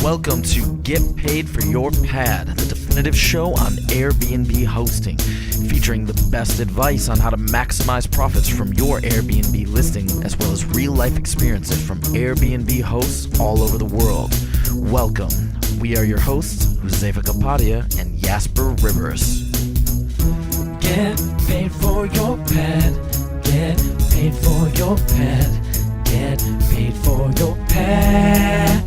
Welcome to Get Paid for Your Pad, the definitive show on Airbnb hosting, featuring the best advice on how to maximize profits from your Airbnb listing, as well as real-life experiences from Airbnb hosts all over the world. Welcome. We are your hosts, Josefa Kapadia and Jasper Rivers. Get paid for your pad. Get paid for your pad. Get paid for your pad.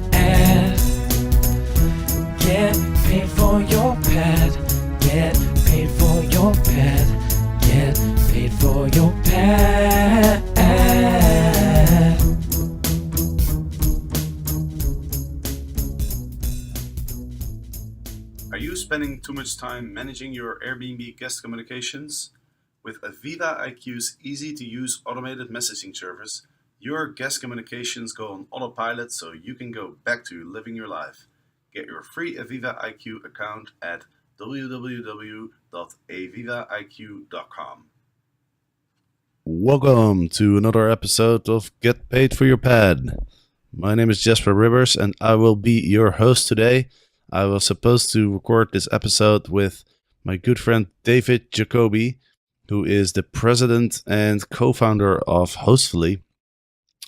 Get paid for your pad. Get paid for your pad. Get paid for your pad. Are you spending too much time managing your Airbnb guest communications? With Aviva IQ's easy-to-use automated messaging service, your guest communications go on autopilot so you can go back to living your life. Get your free Aviva IQ account at www.avivaiq.com. Welcome to another episode of Get Paid for Your Pad. My name is Jasper Rivers and I will be your host today. I was supposed to record this episode with my good friend David Jacoby, who is the president and co-founder of Hostfully.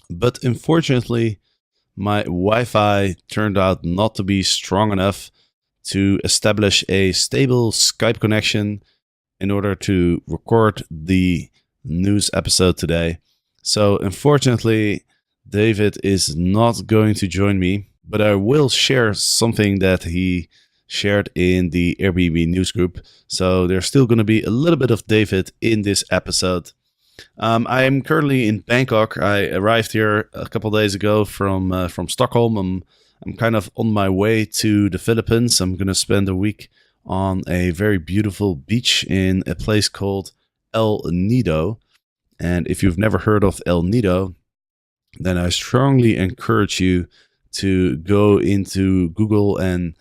But unfortunately, my Wi-Fi turned out not to be strong enough to establish a stable Skype connection in order to record the news episode today. So unfortunately, David is not going to join me, but I will share something that he shared in the Airbnb news group. So there's still going to be a little bit of David in this episode. I am currently in Bangkok. I arrived here a couple of days ago from Stockholm. I'm kind of on my way to the Philippines. I'm going to spend a week on a very beautiful beach in a place called El Nido. And if you've never heard of El Nido, then I strongly encourage you to go into Google and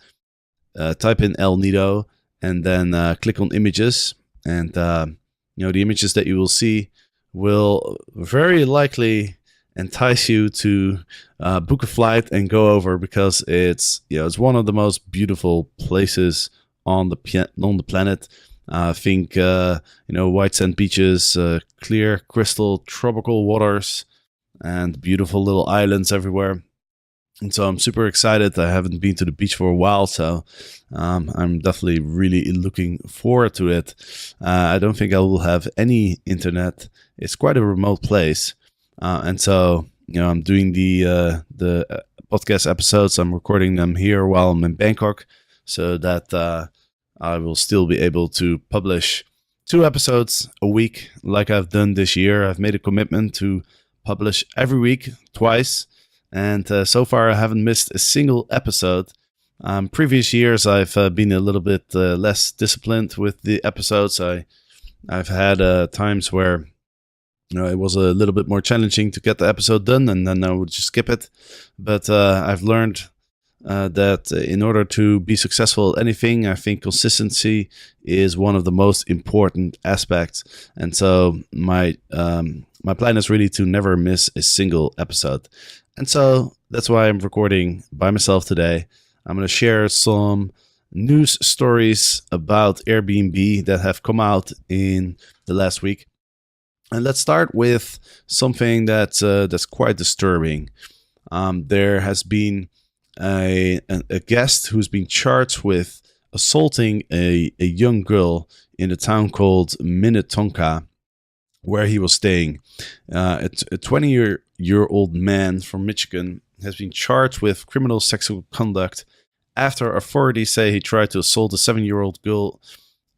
type in El Nido and then click on images. And the images that you will see will very likely entice you to book a flight and go over, because it's one of the most beautiful places on the planet. Think white sand beaches, clear crystal tropical waters, and beautiful little islands everywhere. And so I'm super excited. I haven't been to the beach for a while, so I'm definitely really looking forward to it. I don't think I will have any internet. It's quite a remote place. And so, I'm doing the podcast episodes. I'm recording them here while I'm in Bangkok, so that I will still be able to publish 2 episodes a week like I've done this year. I've made a commitment to publish every week, twice. And so far, I haven't missed a single episode. Previous years, I've been a little bit less disciplined with the episodes. I've had times where it was a little bit more challenging to get the episode done, and then I would just skip it. But I've learned that in order to be successful at anything, I think consistency is one of the most important aspects. And so my plan is really to never miss a single episode. And so that's why I'm recording by myself today. I'm going to share some news stories about Airbnb that have come out in the last week. And let's start with something that's quite disturbing. There has been a guest who's been charged with assaulting a young girl in a town called Minnetonka, where he was staying. A 20-year-old man from Michigan has been charged with criminal sexual conduct after authorities say he tried to assault a 7-year-old girl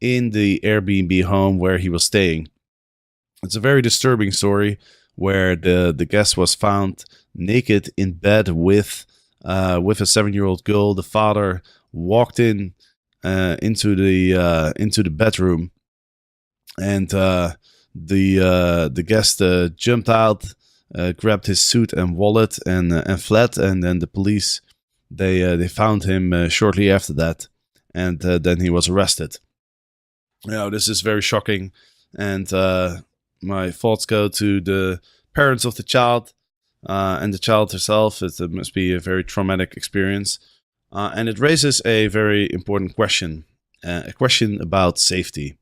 in the Airbnb home where he was staying. It's a very disturbing story where the guest was found naked in bed with a 7-year-old girl. The father walked into the bedroom, and the guest jumped out, grabbed his suit and wallet, and fled. And then the police they found him shortly after that, and then he was arrested. This is very shocking, and my thoughts go to the parents of the child. and the child herself. It must be a very traumatic experience, and it raises a very important question, a question about safety.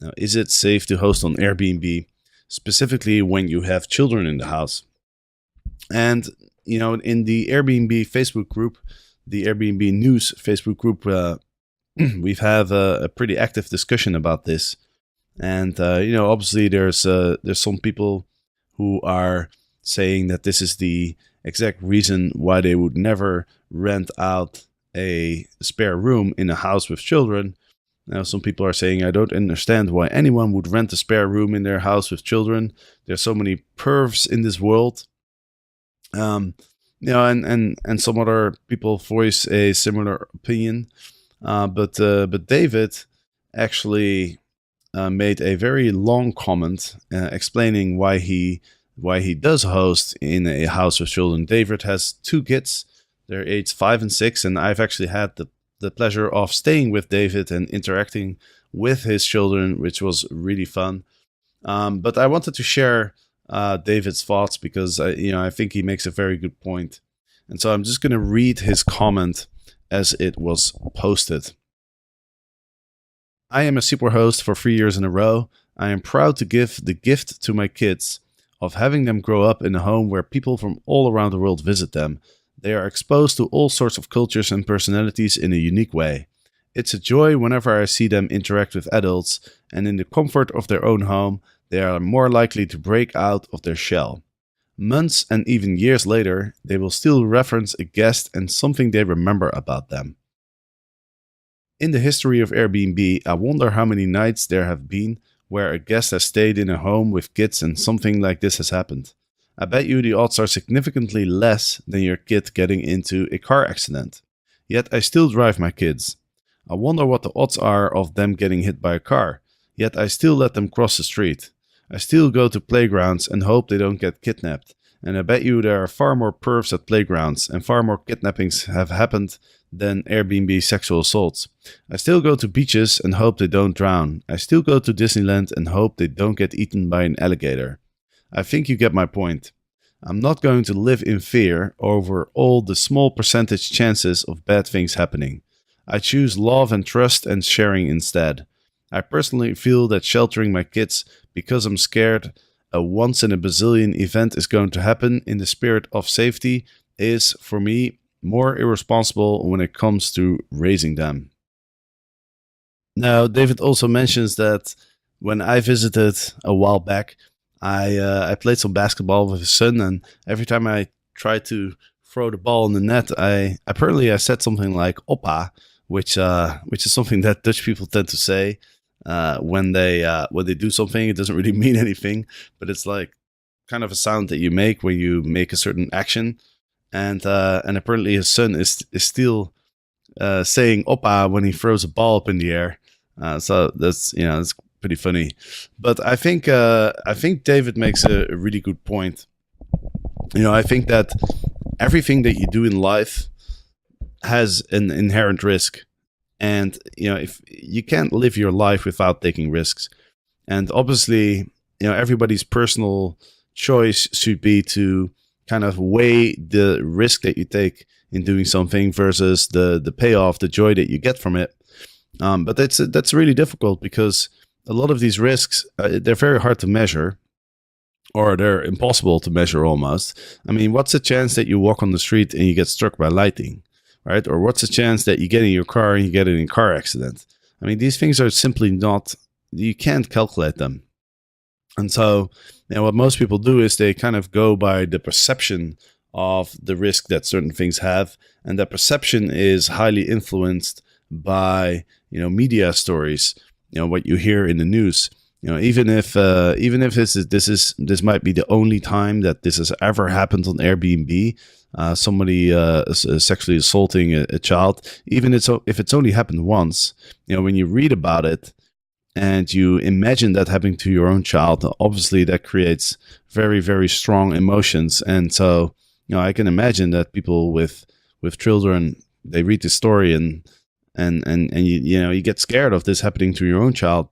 Now, is it safe to host on Airbnb, specifically when you have children in the house? And in the Airbnb Facebook group, the Airbnb News Facebook group, we've had a pretty active discussion about this. And obviously, there's some people who are saying that this is the exact reason why they would never rent out a spare room in a house with children. Now, some people are saying, I don't understand why anyone would rent a spare room in their house with children. There's so many pervs in this world. And some other people voice a similar opinion. But David actually made a very long comment explaining why he does host in a house with children. David has 2 kids. They're aged 5 and 6, and I've actually had the pleasure of staying with David and interacting with his children, which was really fun. But I wanted to share David's thoughts because I think he makes a very good point. And so I'm just going to read his comment as it was posted. I am a superhost for 3 years in a row. I am proud to give the gift to my kids of having them grow up in a home where people from all around the world visit them. They are exposed to all sorts of cultures and personalities in a unique way. It's a joy whenever I see them interact with adults, and in the comfort of their own home, they are more likely to break out of their shell. Months and even years later, they will still reference a guest and something they remember about them. In the history of Airbnb, I wonder how many nights there have been where a guest has stayed in a home with kids and something like this has happened. I bet you the odds are significantly less than your kid getting into a car accident. Yet I still drive my kids. I wonder what the odds are of them getting hit by a car. Yet I still let them cross the street. I still go to playgrounds and hope they don't get kidnapped. And I bet you there are far more pervs at playgrounds and far more kidnappings have happened than Airbnb sexual assaults. I still go to beaches and hope they don't drown. I still go to Disneyland and hope they don't get eaten by an alligator. I think you get my point. I'm not going to live in fear over all the small percentage chances of bad things happening. I choose love and trust and sharing instead. I personally feel that sheltering my kids because I'm scared a once-in-a-bazillion event is going to happen in the spirit of safety is, for me, more irresponsible when it comes to raising them. Now, David also mentions that when I visited a while back, I played some basketball with his son, and every time I tried to throw the ball in the net, I said something like "oppa," which is something that Dutch people tend to say when they do something. It doesn't really mean anything, but it's like kind of a sound that you make when you make a certain action. And apparently his son is still saying "oppa" when he throws a ball up in the air. So that's pretty funny. But I think David makes a really good point. I think that everything that you do in life has an inherent risk, and if you can't live your life without taking risks. And obviously, everybody's personal choice should be to kind of weigh the risk that you take in doing something versus the payoff, the joy that you get from it. But that's really difficult because a lot of these risks, they're very hard to measure, or they're impossible to measure almost. I mean, what's the chance that you walk on the street and you get struck by lightning, right? Or what's the chance that you get in your car and you get in a car accident? I mean, these things are simply not, you can't calculate them. And so, what most people do is they kind of go by the perception of the risk that certain things have. And that perception is highly influenced by, media stories, what you hear in the news. Even if this might be the only time that this has ever happened on Airbnb, somebody sexually assaulting a child, even if it's only happened once, when you read about it and you imagine that happening to your own child, obviously that creates very, very strong emotions. And so, I can imagine that people with children, they read this story and you get scared of this happening to your own child.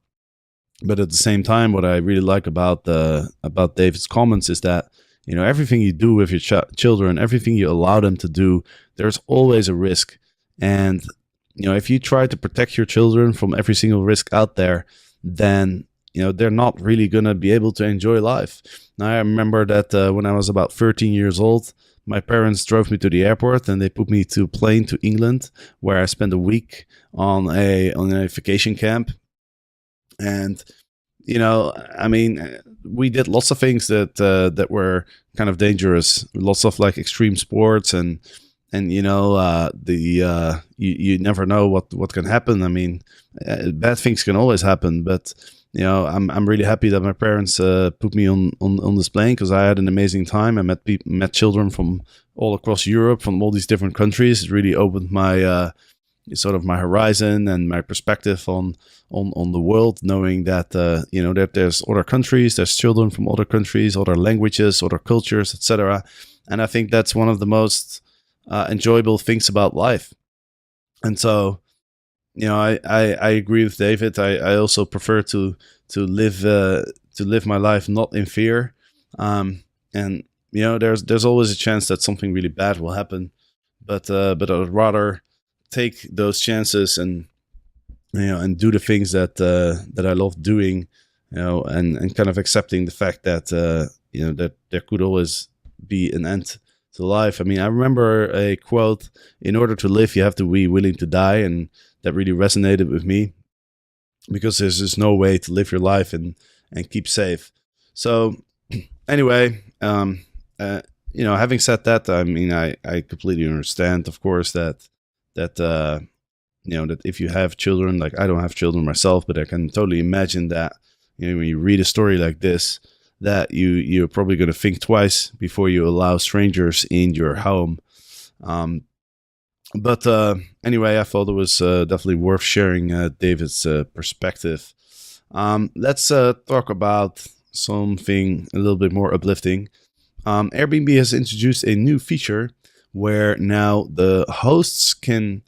But at the same time, what I really like about David's comments is that everything you do with your children, everything you allow them to do, there's always a risk. And, if you try to protect your children from every single risk out there, then, they're not really going to be able to enjoy life. Now, I remember that when I was about 13 years old, my parents drove me to the airport and they put me to a plane to England, where I spent a week on a vacation camp. And, we did lots of things that were kind of dangerous, lots of like extreme sports and you never know what can happen. Bad things can always happen, but I'm really happy that my parents put me on this plane, because I had an amazing time. I met children from all across Europe, from all these different countries. It really opened my sort of my horizon and my perspective on the world, knowing that that there's other countries, there's children from other countries, other languages, other cultures, etc. And I think that's one of the most enjoyable things about life. And so, I agree with David. I also prefer to live my life not in fear. And there's always a chance that something really bad will happen, but I'd rather take those chances and do the things that I love doing, and kind of accepting the fact that that there could always be an end to life. I remember a quote: "In order to live, you have to be willing to die," and that really resonated with me, because there's just no way to live your life and keep safe. So anyway, having said that, I completely understand, of course, that that if you have children, like I don't have children myself, but I can totally imagine that when you read a story like this, that you're probably going to think twice before you allow strangers in your home. But anyway, I thought it was definitely worth sharing David's perspective. Let's talk about something a little bit more uplifting. Airbnb has introduced a new feature where now the hosts can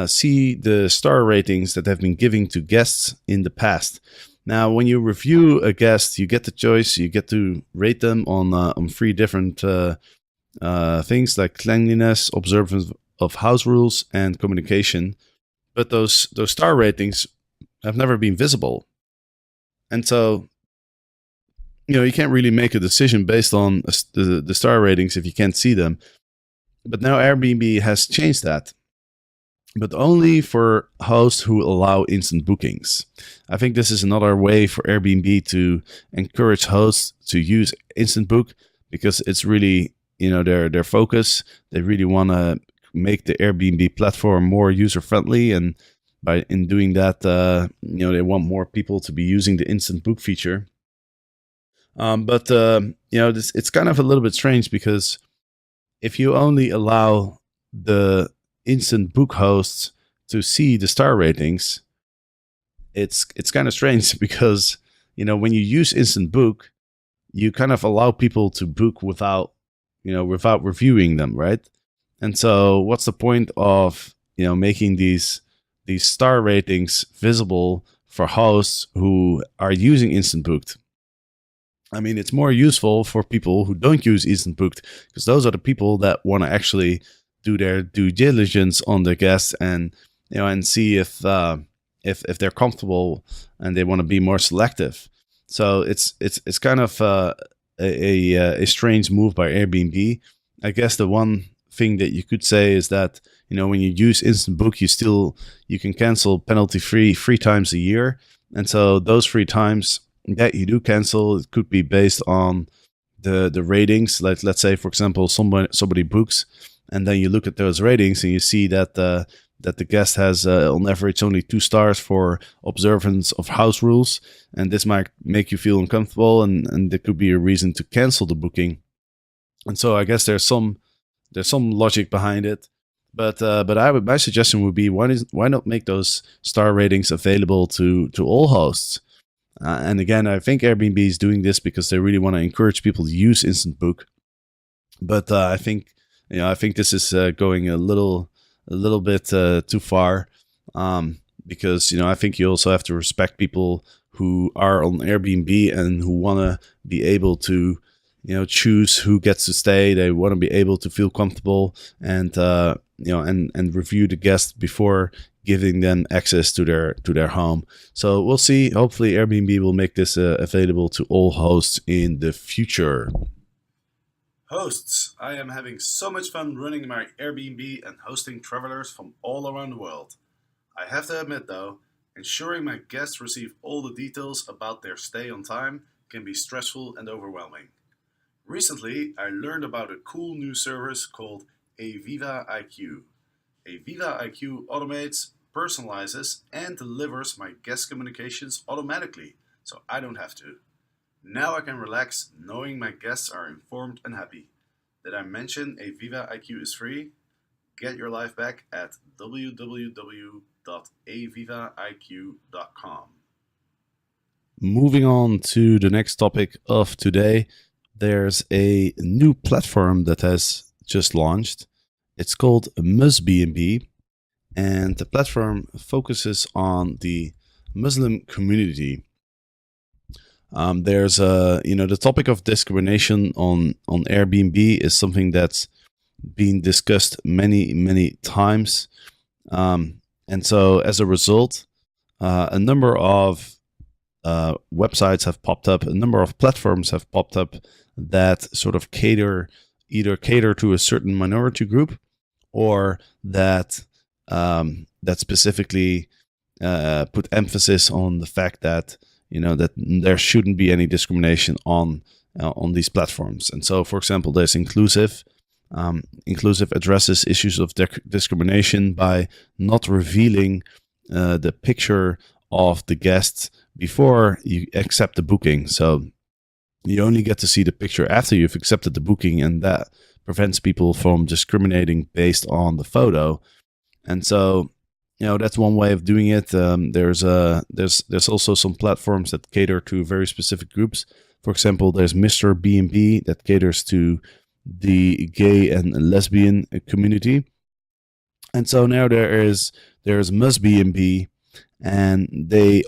see the star ratings that have been given to guests in the past. Now, when you review a guest, you get the choice. You get to rate them on 3 different things, like cleanliness, observance of house rules, and communication. But those star ratings have never been visible, and so you can't really make a decision based on the star ratings if you can't see them. But now Airbnb has changed that, but only for hosts who allow instant bookings. I think this is another way for Airbnb to encourage hosts to use instant book, because it's really their focus. They really want to make the Airbnb platform more user friendly, and in doing that, they want more people to be using the instant book feature. But it's kind of a little bit strange, because if you only allow the instant book hosts to see the star ratings, it's kind of strange, because when you use instant book, you kind of allow people to book without reviewing them, right? And so what's the point of making these star ratings visible for hosts who are using instant booked? It's more useful for people who don't use instant booked, because those are the people that want to actually do their due diligence on the guests and see if they're comfortable and they want to be more selective. So it's kind of a strange move by Airbnb. I guess the one thing that you could say is that when you use instant book, you can cancel penalty free 3 times a year, and so those 3 times that you do cancel, it could be based on the ratings. Like, let's say, for example, somebody books, and then you look at those ratings and you see that the guest has on average only 2 stars for observance of house rules, and this might make you feel uncomfortable, and there could be a reason to cancel the booking. And so I guess there's some logic behind it, but my suggestion would be, why not make those star ratings available to all hosts? And again, I think Airbnb is doing this because they really want to encourage people to use instant book. But I think this is going a little bit too far, because I think you also have to respect people who are on Airbnb and who want to be able to choose who gets to stay. They want to be able to feel comfortable and and review the guests before giving them access to their home. So we'll see. Hopefully Airbnb will make this available to all hosts in the future. Hosts, I am having so much fun running my Airbnb and hosting travelers from all around the world. I have to admit though, ensuring my guests receive all the details about their stay on time can be stressful and overwhelming. Recently, I learned about a cool new service called Aviva IQ. Aviva IQ automates, personalizes, and delivers my guest communications automatically, so I don't have to. Now I can relax knowing my guests are informed and happy. Did I mention Aviva IQ is free? Get your life back at www.avivaiq.com. Moving on to the next topic of today, there's a new platform that has just launched. It's called Muzbnb, and the platform focuses on the Muslim community. There's the topic of discrimination on Airbnb is something that's been discussed many times, and so as a result, a number of websites have popped up, a number of platforms have popped up that sort of cater to a certain minority group, or that specifically put emphasis on the fact that that there shouldn't be any discrimination on these platforms. And so, for example, there's Inclusive. Inclusive addresses issues of discrimination by not revealing the picture of the guest before you accept the booking. So you only get to see the picture after you've accepted the booking, and that prevents people from discriminating based on the photo. And so, that's one way of doing it. There's also some platforms that cater to very specific groups. For example, there's Mr.B&B that caters to the gay and lesbian community. And so now there's Muzbnb, and they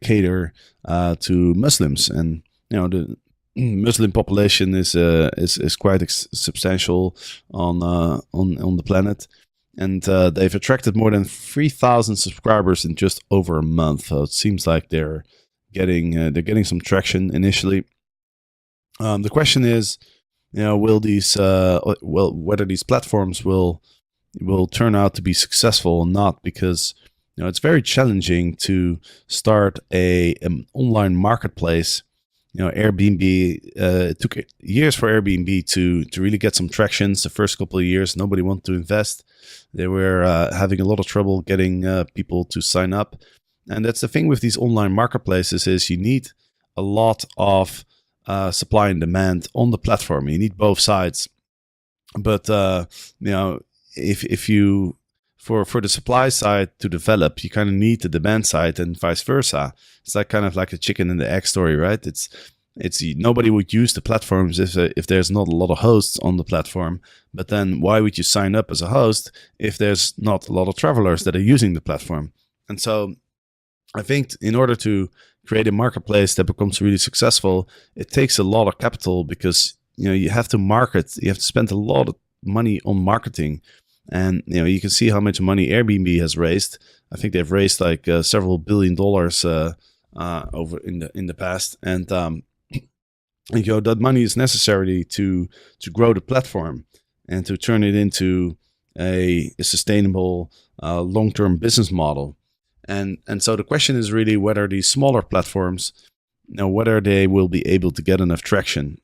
cater to Muslims, and the Muslim population is quite substantial on the planet, and they've attracted more than 3,000 subscribers in just over a month. So it seems like they're getting some traction initially. The question is, will these whether these platforms will turn out to be successful or not, because it's very challenging to start an online marketplace. Airbnb, it took years for Airbnb to really get some traction. The first couple of years, nobody wanted to invest. They were having a lot of trouble getting people to sign up. And that's the thing with these online marketplaces, is you need a lot of supply and demand on the platform. You need both sides. But, if you, for the supply side to develop, you kind of need the demand side, and vice versa. It's kind of like a chicken and the egg story, right? It's nobody would use the platforms if there's not a lot of hosts on the platform. But then why would you sign up as a host if there's not a lot of travelers that are using the platform? And so I think in order to create a marketplace that becomes really successful, it takes a lot of capital, because you have to market, you have to spend a lot of money on marketing. And you can see how much money Airbnb has raised. I think they've raised like several $1 billion over in the past, and that money is necessary to grow the platform and to turn it into a sustainable long-term business model. And so the question is really whether these smaller platforms, whether they will be able to get enough traction.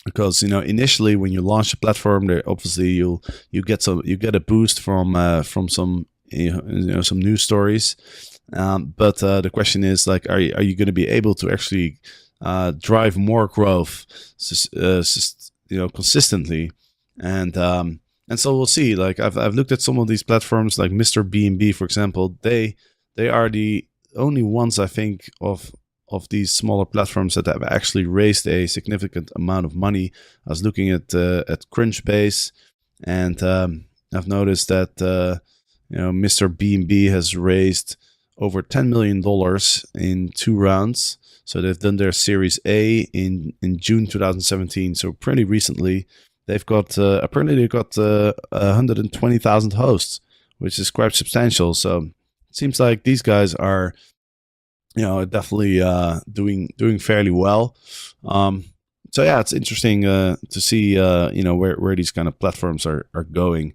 Because initially when you launch a platform, there obviously you get a boost from some some news stories, but the question is are you going to be able to actually drive more growth consistently, and so we'll see. I've looked at some of these platforms, like Mr.B&B, for example. They are the only ones, I think, of these smaller platforms that have actually raised a significant amount of money. I was looking at Crunchbase, and I've noticed that Mr.B&B has raised over $10 million in 2 rounds. So they've done their Series A in June 2017. So pretty recently, they've got apparently they've got 120,000 hosts, which is quite substantial. So it seems like these guys are, definitely doing fairly well. So yeah, it's interesting to see where these kind of platforms are going.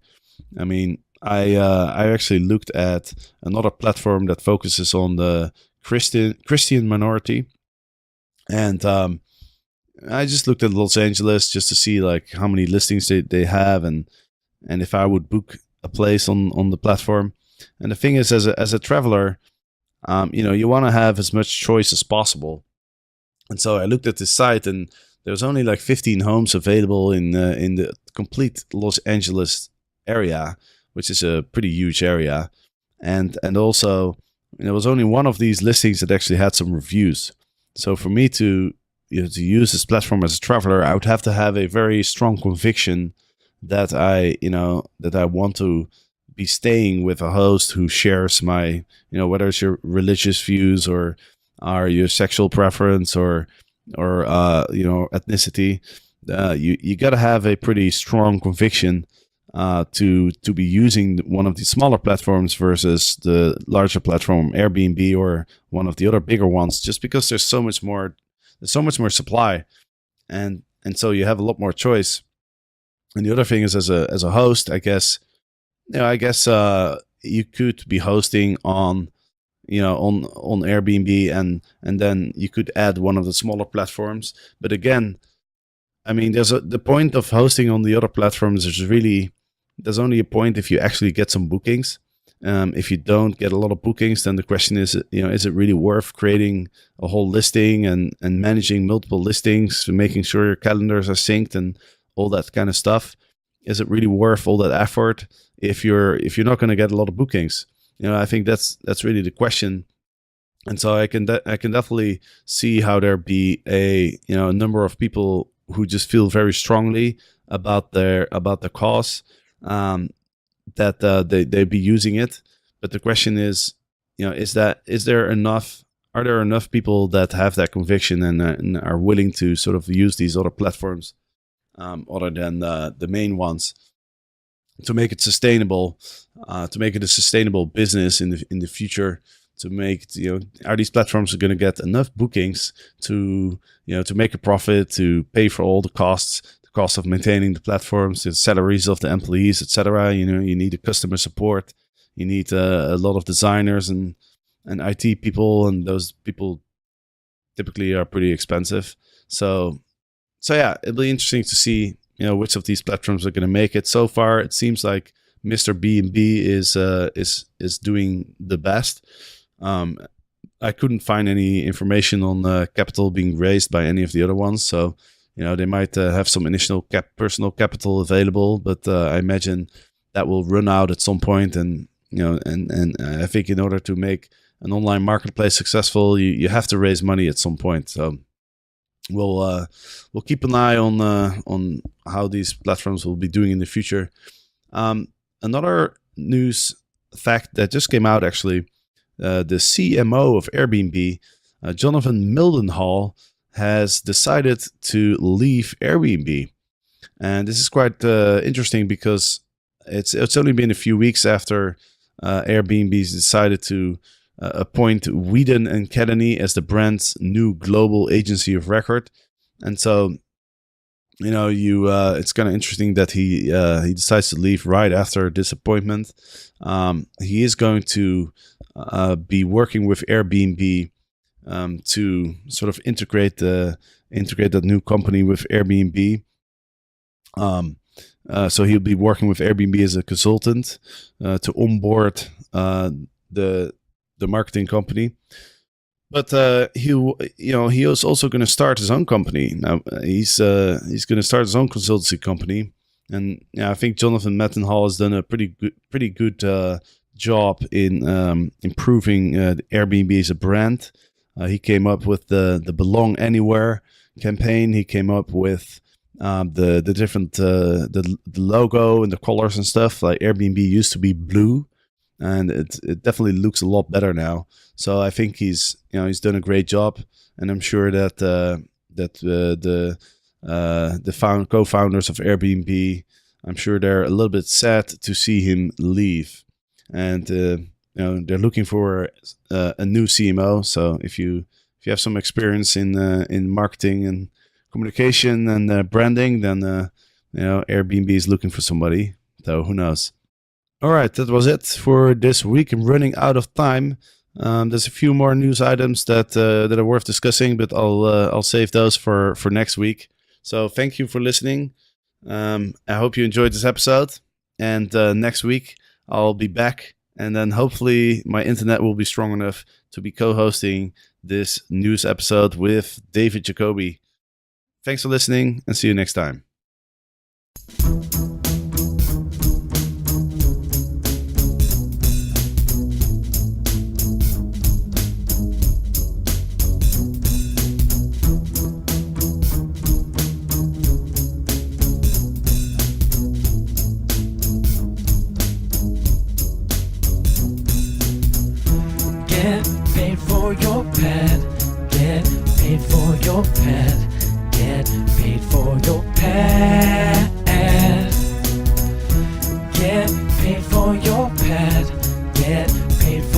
I mean, I actually looked at another platform that focuses on the Christian minority, and I just looked at Los Angeles just to see like how many listings they have, and if I would book a place on the platform. And the thing is, as a traveler, you want to have as much choice as possible. And so I looked at this site, and there was only like 15 homes available in the complete Los Angeles area, which is a pretty huge area. And also, there was only one of these listings that actually had some reviews. So for me to use this platform as a traveler, I would have to have a very strong conviction that I want to be staying with a host who shares my, whether it's your religious views or your sexual preference or ethnicity. You got to have a pretty strong conviction to be using one of the smaller platforms versus the larger platform Airbnb or one of the other bigger ones, just because there's so much more supply, and so you have a lot more choice. And the other thing is, as a host, I guess you could be hosting on Airbnb, and then you could add one of the smaller platforms. But again, I mean, the point of hosting on the other platforms is really, there's only a point if you actually get some bookings. If you don't get a lot of bookings, then the question is, is it really worth creating a whole listing and managing multiple listings, making sure your calendars are synced and all that kind of stuff? Is it really worth all that effort if you're not going to get a lot of bookings? I think that's really the question. And so I can definitely see how there be a number of people who just feel very strongly about their cause, that they be using it. But the question is, are there enough people that have that conviction and are willing to sort of use these other platforms other than the main ones, to make it sustainable, to make it a sustainable business in the future, to make, are these platforms going to get enough bookings to make a profit, to pay for all the costs of maintaining the platforms, the salaries of the employees, etc. You need a customer support, you need a lot of designers and IT people, and those people typically are pretty expensive. So yeah, it'll be interesting to see which of these platforms are going to make it. So far, it seems like Mr. B&B is doing the best. I couldn't find any information on capital being raised by any of the other ones, so they might have some initial personal capital available, but I imagine that will run out at some point. And and I think in order to make an online marketplace successful, you have to raise money at some point. So we'll keep an eye on how these platforms will be doing in the future. Another news fact that just came out, actually, the CMO of Airbnb, Jonathan Mildenhall, has decided to leave Airbnb. And this is quite interesting because it's only been a few weeks after Airbnb's decided to appoint Whedon and Kennedy as the brand's new global agency of record. And so, it's kind of interesting that he decides to leave right after this appointment. He is going to be working with Airbnb to sort of integrate that new company with Airbnb. So he'll be working with Airbnb as a consultant to onboard the marketing company. But he is also going to start his own company. Now he's going to start his own consultancy company, and I think Jonathan Mildenhall has done a pretty good job in improving Airbnb as a brand. He came up with the Belong Anywhere campaign. He came up with the different the logo and the colors and stuff. Like Airbnb used to be blue, and it definitely looks a lot better now. So I think he's done a great job, and I'm sure that the co-founders of Airbnb, I'm sure they're a little bit sad to see him leave, and they're looking for a new CMO. So if you have some experience in marketing and communication and branding, then Airbnb is looking for somebody. So who knows? All right, that was it for this week. I'm running out of time. There's a few more news items that are worth discussing, but I'll save those for next week. So thank you for listening. I hope you enjoyed this episode. And next week I'll be back, and then hopefully my internet will be strong enough to be co-hosting this news episode with David Jacoby. Thanks for listening, and see you next time. Get paid for your pad. Get paid for your pad. Get paid for your pad. Get paid for your pad. Get paid for